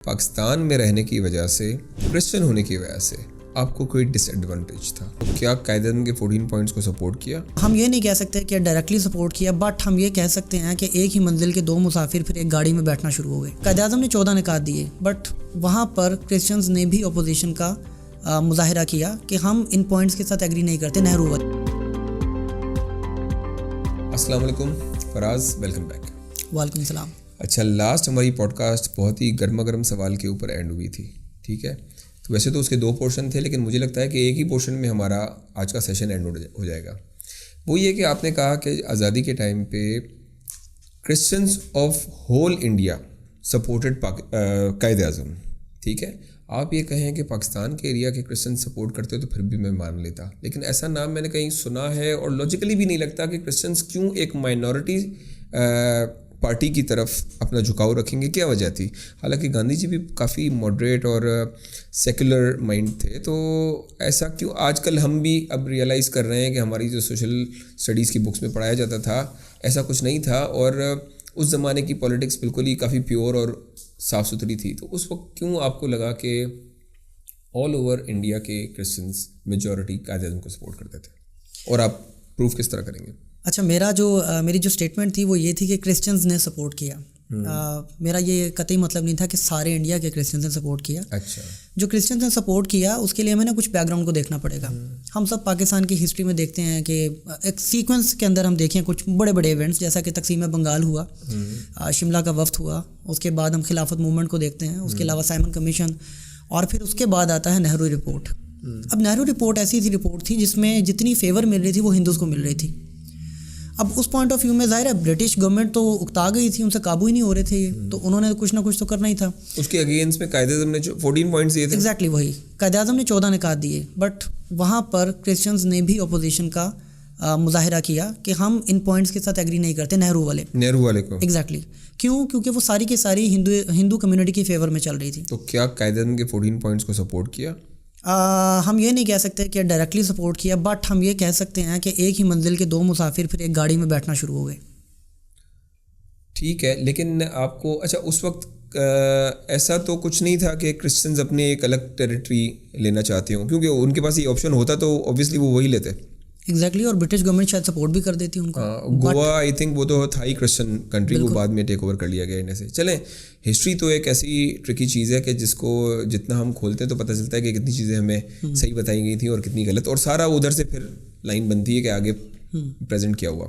پاکستان میں رہنے کی وجہ سے، کرسچن ہونے کی وجہ سے آپ کو کوئی ڈس ایڈوانٹیج تھا؟ کیا قائد اعظم کے 14 پوائنٹس کو سپورٹ کیا؟ ہم یہ نہیں کہہ سکتے کہ ڈائریکٹلی سپورٹ کیا، بٹ ہم یہ کہہ سکتے ہیں کہ ایک ہی منزل کے دو مسافر پھر ایک گاڑی میں بیٹھنا شروع ہو گئے۔ قائد اعظم نے 14 نکات دیے، بٹ وہاں پر کرسچنز نے بھی اپوزیشن کا مظاہرہ کیا کہ ہم ان پوائنٹس کے ساتھ ایگری نہیں کرتے۔ نہرو والے۔ السلام علیکم فراز، ویلکم بیک۔ وعلیکم السلام۔ اچھا، لاسٹ ہماری پوڈ کاسٹ بہت ہی گرما گرم سوال کے اوپر اینڈ ہوئی تھی، ٹھیک ہے؟ تو ویسے تو اس کے 2 پورشن تھے، لیکن مجھے لگتا ہے کہ ایک ہی پورشن میں ہمارا آج کا سیشن اینڈ ہو جائے گا۔ وہ یہ کہ آپ نے کہا کہ آزادی کے ٹائم پہ Christians of whole India supported Quaid Azam, ٹھیک ہے؟ آپ یہ کہیں کہ پاکستان کے ایریا کے کرسچن سپورٹ کرتے ہو تو پھر بھی میں مان لیتا، لیکن ایسا نام میں نے کہیں سنا ہے اور لاجیکلی بھی نہیں لگتا کہ کرسچنز کیوں ایک مائنورٹی پارٹی کی طرف اپنا جھکاؤ رکھیں گے۔ کیا وجہ تھی؟ حالانکہ گاندھی جی بھی کافی ماڈریٹ اور سیکولر مائنڈ تھے، تو ایسا کیوں؟ آج کل ہم بھی اب ریئلائز کر رہے ہیں کہ ہماری جو سوشل اسٹڈیز کی بکس میں پڑھایا جاتا تھا ایسا کچھ نہیں تھا، اور اس زمانے کی پولیٹکس بالکل ہی کافی پیور اور صاف ستھری تھی۔ تو اس وقت کیوں آپ کو لگا کہ آل اوور انڈیا کے کرسچنس میجورٹی قائد اعظم کو سپورٹ کرتے تھے، اور آپ پروف کس طرح کریں گے؟ اچھا، میری جو اسٹیٹمنٹ تھی وہ یہ تھی کہ کرسچنز نے سپورٹ کیا۔ میرا یہ قطعی مطلب نہیں تھا کہ سارے انڈیا کے کرسچنز نے سپورٹ کیا۔ اچھا، جو کرسچنز نے سپورٹ کیا اس کے لیے ہمیں کچھ بیک گراؤنڈ کو دیکھنا پڑے گا۔ ہم سب پاکستان کی ہسٹری میں دیکھتے ہیں کہ ایک سیکوینس کے اندر ہم دیکھیں کچھ بڑے بڑے ایونٹس، جیسا کہ تقسیم بنگال ہوا، شملہ کا وفد ہوا، اس کے بعد ہم خلافت موومنٹ کو دیکھتے ہیں، اس کے علاوہ سائمن کمیشن، اور پھر اس کے بعد آتا ہے نہرو رپورٹ۔ اب نہرو رپورٹ ایسی تھی رپورٹ تھی جس میں جتنی فیور مل رہی تھی وہ ہندوز کو مل رہی تھی۔ اب اس پوائنٹ آف ویو میں ظاہر ہے برٹش گورنمنٹ تو اکتا گئی تھی، ان سے قابو ہی نہیں ہو رہے تھے یہ، تو انہوں نے کچھ نہ کچھ تو کرنا ہی تھا۔ اس کے اگینسٹ میں قائد اعظم نے 14 پوائنٹس دیے تھے۔ ایگزیکٹلی وہی، قائد اعظم نے 14 نکات دیے، بٹ وہاں پر کرسچنز نے بھی اپوزیشن کا مظاہرہ کیا کہ ہم ان پوائنٹس کے ساتھ ایگری نہیں کرتے۔ نہرو والے کو ایگزیکٹلی کیوں؟ کیونکہ وہ ساری کی ساری ہندو کمیونٹی کی فیور میں چل رہی تھی۔ تو کیا قائد اعظم کے 14 پوائنٹس کو سپورٹ کیا؟ ہم یہ نہیں کہہ سکتے کہ ڈائریکٹلی سپورٹ کیا، بٹ ہم یہ کہہ سکتے ہیں کہ ایک ہی منزل کے دو مسافر پھر ایک گاڑی میں بیٹھنا شروع ہو گئے۔ ٹھیک ہے، لیکن آپ کو اچھا اس وقت ایسا تو کچھ نہیں تھا کہ کرسچنز اپنے ایک الگ ٹیریٹری لینا چاہتے ہوں، کیونکہ ان کے پاس یہ آپشن ہوتا تو اوبیسلی وہ وہی لیتے۔ ایگزیکٹلی، اور برٹش گورنمنٹ شاید سپورٹ بھی کر دیتی ان کو۔ گوا آئی تھنک وہ تو تھا ہی کرسچن کنٹری، وہ بعد میں ٹیک اوور کر لیا گیا انہیں سے۔ چلیں، ہسٹری تو ایک ایسی ٹرکی چیز ہے کہ جس کو جتنا ہم کھولتے ہیں تو پتہ چلتا ہے کہ کتنی چیزیں ہمیں صحیح بتائی گئی تھیں اور کتنی غلط، اور سارا ادھر سے پھر لائن بنتی ہے کہ آگے پریزنٹ کیا ہوا۔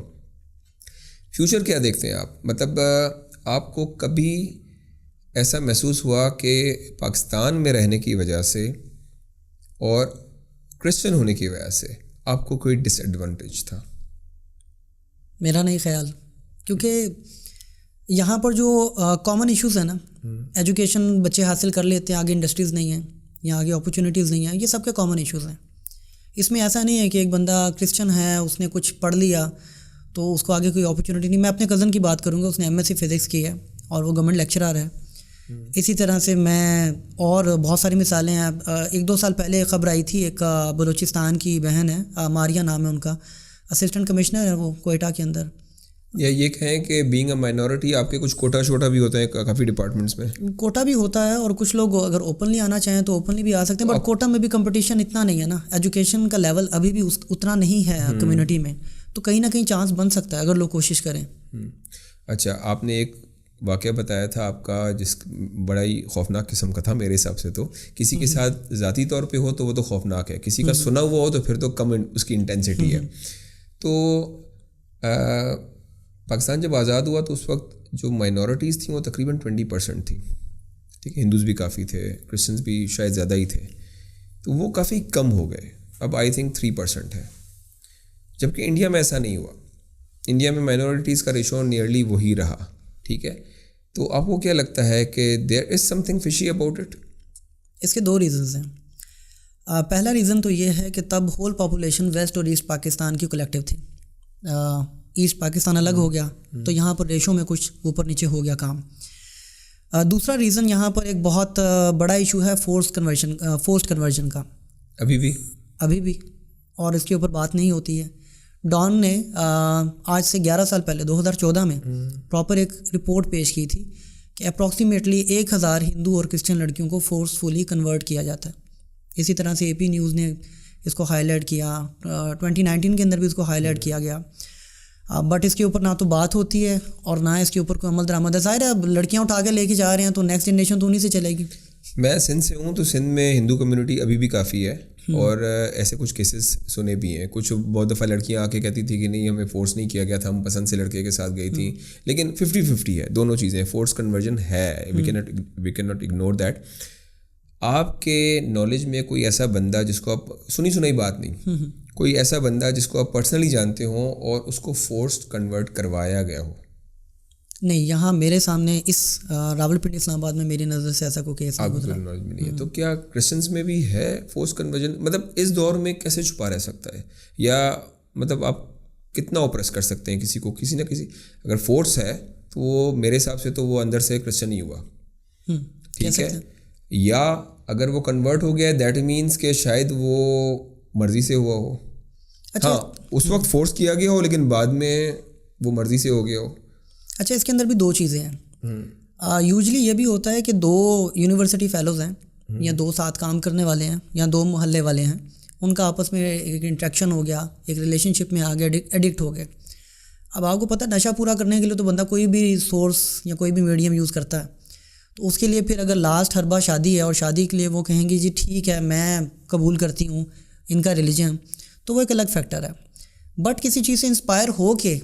فیوچر کیا دیکھتے ہیں آپ؟ مطلب آپ کو کبھی ایسا محسوس ہوا کہ پاکستان میں رہنے کی وجہ سے اور کرسچن ہونے کی وجہ سے آپ کو کوئی ڈس ایڈوانٹیج تھا؟ میرا نہیں خیال، کیونکہ یہاں پر جو کامن ایشوز ہیں نا، ایجوکیشن بچے حاصل کر لیتے ہیں، آگے انڈسٹریز نہیں ہیں یا آگے اپرچونیٹیز نہیں ہیں، یہ سب کے کامن ایشوز ہیں۔ اس میں ایسا نہیں ہے کہ ایک بندہ کرسچن ہے، اس نے کچھ پڑھ لیا تو اس کو آگے کوئی اپرچونیٹی نہیں۔ میں اپنے کزن کی بات کروں گا، اس نے MS فزکس کی ہے اور وہ گورنمنٹ لیکچرر ہے۔ اسی طرح سے میں اور بہت ساری مثالیں ہیں۔ 1-2 سال پہلے خبر آئی تھی، ایک بلوچستان کی بہن ہے، ماریہ نام ہے ان کا، اسسٹنٹ کمشنر ہے وہ کوئٹہ کے اندر۔ یا یہ کہیں کہ بینگ اے مائنورٹی آپ کے کچھ کوٹا شوٹا بھی ہوتا ہے کافی ڈپارٹمنٹس میں؟ کوٹا بھی ہوتا ہے، اور کچھ لوگ اگر اوپنلی آنا چاہیں تو اوپنلی بھی آ سکتے ہیں، بٹ کوٹا میں بھی کمپٹیشن اتنا نہیں ہے نا، ایجوکیشن کا لیول ابھی بھی اتنا نہیں ہے کمیونٹی میں، تو کہیں نہ کہیں چانس بن سکتا ہے اگر لوگ کوشش کریں۔ اچھا، آپ نے ایک واقعہ بتایا تھا آپ کا جس بڑا ہی خوفناک قسم کا تھا میرے حساب سے، تو کسی کے ساتھ ذاتی طور پہ ہو تو وہ تو خوفناک ہے، کسی کا سنا ہوا ہو تو پھر تو کم اس کی انٹینسٹی ہے۔ تو پاکستان جب آزاد ہوا تو اس وقت جو مائنورٹیز تھیں وہ تقریباً 20% تھیں، ٹھیک ہے؟ ہندوز بھی کافی تھے، کرسچنز بھی شاید زیادہ ہی تھے، تو وہ کافی کم ہو گئے، اب آئی تھنک 3% ہے، جبکہ انڈیا میں ایسا نہیں ہوا۔ انڈیا میں مائنورٹیز کا ریشو نیئرلی وہی رہا، ٹھیک ہے؟ تو آپ کو کیا لگتا ہے کہ دیر از سم تھنگ فشی اباؤٹ اٹ؟ اس کے 2 ریزنز ہیں۔ پہلا ریزن تو یہ ہے کہ تب ہول پاپولیشن ویسٹ اور ایسٹ پاکستان کی کلیکٹیو تھی۔ ایسٹ پاکستان الگ ہو گیا تو یہاں پر ریشو میں کچھ اوپر نیچے ہو گیا کام۔ دوسرا ریزن یہاں پر ایک بہت بڑا ایشو ہے فورسڈ کنورژن کا، ابھی بھی، اور اس کے اوپر بات نہیں ہوتی ہے۔ ڈان نے آج سے 11 سال پہلے 2014 میں پراپر ایک رپورٹ پیش کی تھی کہ اپروکسیمیٹلی 1000 ہندو اور کرسچن لڑکیوں کو فورسفلی کنورٹ کیا جاتا ہے. اسی طرح سے AP نیوز نے اس کو ہائی لائٹ کیا, 2019 کے اندر بھی اس کو ہائی لائٹ کیا گیا, بٹ اس کے اوپر نہ تو بات ہوتی ہے اور نہ اس کے اوپر کوئی عمل درآمد ہے. ظاہر ہے لڑکیاں اٹھا کے لے کے جا رہے ہیں تو نیکسٹ جنریشن تو انہیں سے چلے گی. میں سندھ سے ہوں تو سندھ میں ہندو کمیونٹی ابھی بھی کافی ہے, اور ایسے کچھ کیسز سنے بھی ہیں. کچھ بہت دفعہ لڑکیاں آ کے کہتی تھی کہ نہیں ہمیں فورس نہیں کیا گیا تھا, ہم پسند سے لڑکے کے ساتھ گئی تھیں. لیکن 50-50 ہے دونوں چیزیں, فورس کنورژن ہے, we can not ignore that. آپ کے نالج میں کوئی ایسا بندہ جس کو آپ سنائی بات نہیں, کوئی ایسا بندہ جس کو آپ پرسنلی جانتے ہوں اور اس کو فورسڈ کنورٹ کروایا گیا ہو؟ نہیں, یہاں میرے سامنے اس راولپنڈی اسلام آباد میں میری نظر سے ایسا کوئی کیس نہیں گزرا. نالج میں نہیں ہے. تو کیا کرسچنس میں بھی ہے فورس کنورژن؟ مطلب اس دور میں کیسے چھپا رہ سکتا ہے, یا مطلب آپ کتنا اوپریس کر سکتے ہیں کسی کو؟ کسی نہ کسی اگر فورس ہے تو وہ میرے حساب سے تو وہ اندر سے کرسچن ہی ہوا, ٹھیک ہے. یا اگر وہ کنورٹ ہو گیا دیٹ مینس کہ شاید وہ مرضی سے ہوا ہو. ہاں, اس وقت فورس کیا گیا ہو لیکن بعد میں وہ مرضی سے ہو گیا ہو. اچھا, اس کے اندر بھی 2 چیزیں ہیں. یوزلی یہ بھی ہوتا ہے کہ 2 یونیورسٹی فیلوز ہیں یا 2 ساتھ کام کرنے والے ہیں یا 2 محلے والے ہیں, ان کا آپس میں ایک انٹریکشن ہو گیا, ایک ریلیشن شپ میں آ گیا, ایڈکٹ ہو گئے. اب آپ کو پتہ نشہ پورا کرنے کے لیے تو بندہ کوئی بھی سورس یا کوئی بھی میڈیم یوز کرتا ہے. تو اس کے لیے پھر اگر لاسٹ حربہ شادی ہے اور شادی کے لیے وہ کہیں گے جی ٹھیک ہے میں قبول کرتی ہوں ان کا ریلیجن, تو وہ ایک الگ فیکٹر ہے. بٹ کسی چیز سے انسپائر ہو کے,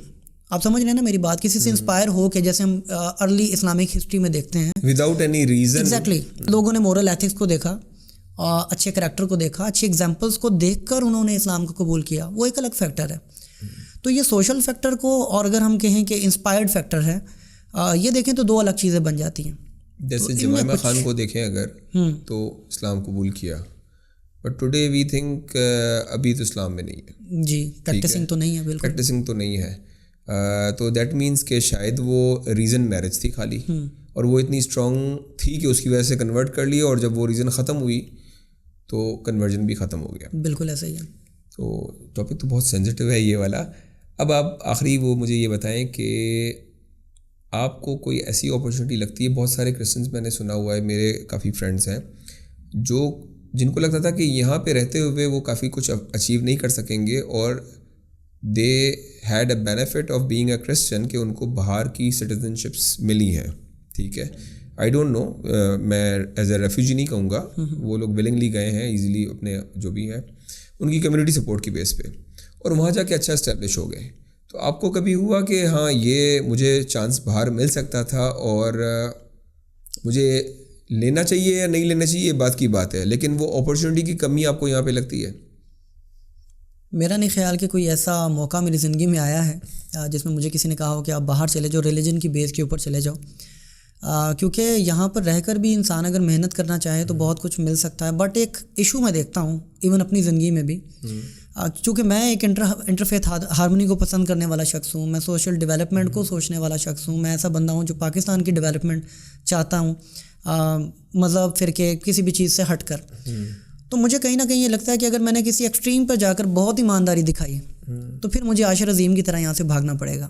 آپ سمجھ رہے ہیں نا میری بات, کسی سے انسپائر ہو کے, جیسے ہم ارلی اسلامک ہسٹری میں دیکھتے ہیں وداؤٹ اینی ریزن, ایگزیکٹلی لوگوں نے مورل ایتھکس کو دیکھا, اچھے کریکٹر کو دیکھا, اچھی ایگزامپلس کو دیکھ کر انہوں نے اسلام کو قبول کیا, وہ ایک الگ فیکٹر ہے. تو یہ سوشل فیکٹر کو, اور اگر ہم کہیں کہ انسپائرڈ فیکٹر ہے, یہ دیکھیں تو 2 الگ چیزیں بن جاتی ہیں. جیسے جمائمہ خان کو دیکھیں اگر, تو اسلام قبول کیا, بٹ ٹوڈے وی تھنک ابھی تو اسلام میں نہیں ہے. جی, پریکٹسنگ تو نہیں ہے, بالکل پریکٹسنگ تو نہیں ہے. تو دیٹ مینس کہ شاید وہ ریزن میرج تھی خالی, اور وہ اتنی اسٹرانگ تھی کہ اس کی وجہ سے کنورٹ کر لیا, اور جب وہ ریزن ختم ہوئی تو کنورژن بھی ختم ہو گیا. بالکل ایسا ہی ہے. تو ٹاپک تو بہت سینسٹیو ہے یہ والا. اب آپ آخری وہ مجھے یہ بتائیں کہ آپ کو کوئی ایسی اپرچونیٹی لگتی ہے, بہت سارے کرسچنس میں نے سنا ہوا ہے, میرے کافی فرینڈس ہیں جن کو لگتا تھا کہ یہاں پہ رہتے ہوئے وہ کافی کچھ اچیو نہیں کر سکیں گے, اور they had a benefit of being a Christian کہ ان کو باہر کی سٹیزن شپس ملی ہیں, ٹھیک ہے. آئی ڈونٹ نو, میں ایز اے ریفیوجی نہیں کہوں گا, وہ لوگ ولنگلی گئے ہیں ایزیلی اپنے جو بھی ہے ان کی کمیونٹی سپورٹ کی بیس پہ, اور وہاں جا کے اچھا اسٹیبلش ہو گئے. تو آپ کو کبھی ہوا کہ ہاں یہ مجھے چانس باہر مل سکتا تھا اور مجھے لینا چاہیے یا نہیں لینا چاہیے, یہ بات کی بات ہے, لیکن وہ اپرچونیٹی کی کمی آپ کو یہاں پہ لگتی ہے؟ میرا نہیں خیال کہ کوئی ایسا موقع میری زندگی میں آیا ہے جس میں مجھے کسی نے کہا ہو کہ آپ باہر چلے جاؤ, ریلیجن کی بیس کے اوپر چلے جاؤ, کیونکہ یہاں پر رہ کر بھی انسان اگر محنت کرنا چاہے تو بہت کچھ مل سکتا ہے. بٹ ایک ایشو میں دیکھتا ہوں ایون اپنی زندگی میں بھی, چونکہ میں ایک انٹرفیتھ ہارمونی کو پسند کرنے والا شخص ہوں, میں سوشل ڈیولپمنٹ کو سوچنے والا شخص ہوں, میں ایسا بندہ ہوں جو پاکستان کی ڈیولپمنٹ چاہتا ہوں, مذہب فرقے کسی بھی چیز سے ہٹ کر. تو مجھے کہیں نہ کہیں یہ لگتا ہے کہ اگر میں نے کسی ایکسٹریم پر جا کر بہت ایمانداری دکھائی تو پھر مجھے عاشر عظیم کی طرح یہاں سے بھاگنا پڑے گا.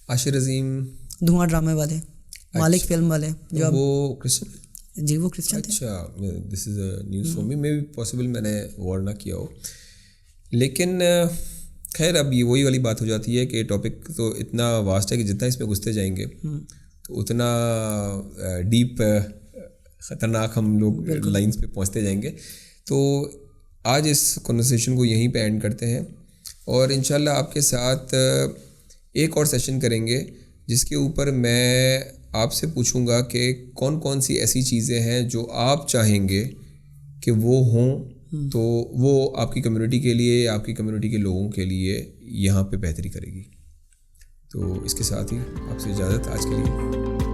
عاشر عظیم دھواں ڈرامے والے, مالک فلم والے, جو وہ کرسچن, جی وہ کرسچن تھے. اچھا, this is a news for me, may be possible میں نے غور نہ کیا ہو. لیکن خیر اب یہ وہی والی بات ہو جاتی ہے کہ ٹاپک تو اتنا واسٹ ہے کہ جتنا اس میں گھستے جائیں گے تو اتنا ڈیپ خطرناک ہم لوگ لائنس پہ پہنچتے جائیں گے. تو آج اس کنورسیشن کو یہیں پہ اینڈ کرتے ہیں, اور انشاءاللہ آپ کے ساتھ ایک اور سیشن کریں گے جس کے اوپر میں آپ سے پوچھوں گا کہ کون کون سی ایسی چیزیں ہیں جو آپ چاہیں گے کہ وہ ہوں, تو وہ آپ کی کمیونٹی کے لیے, آپ کی کمیونٹی کے لوگوں کے لیے یہاں پہ بہتری کرے گی. تو اس کے ساتھ ہی آپ سے اجازت آج کے لیے.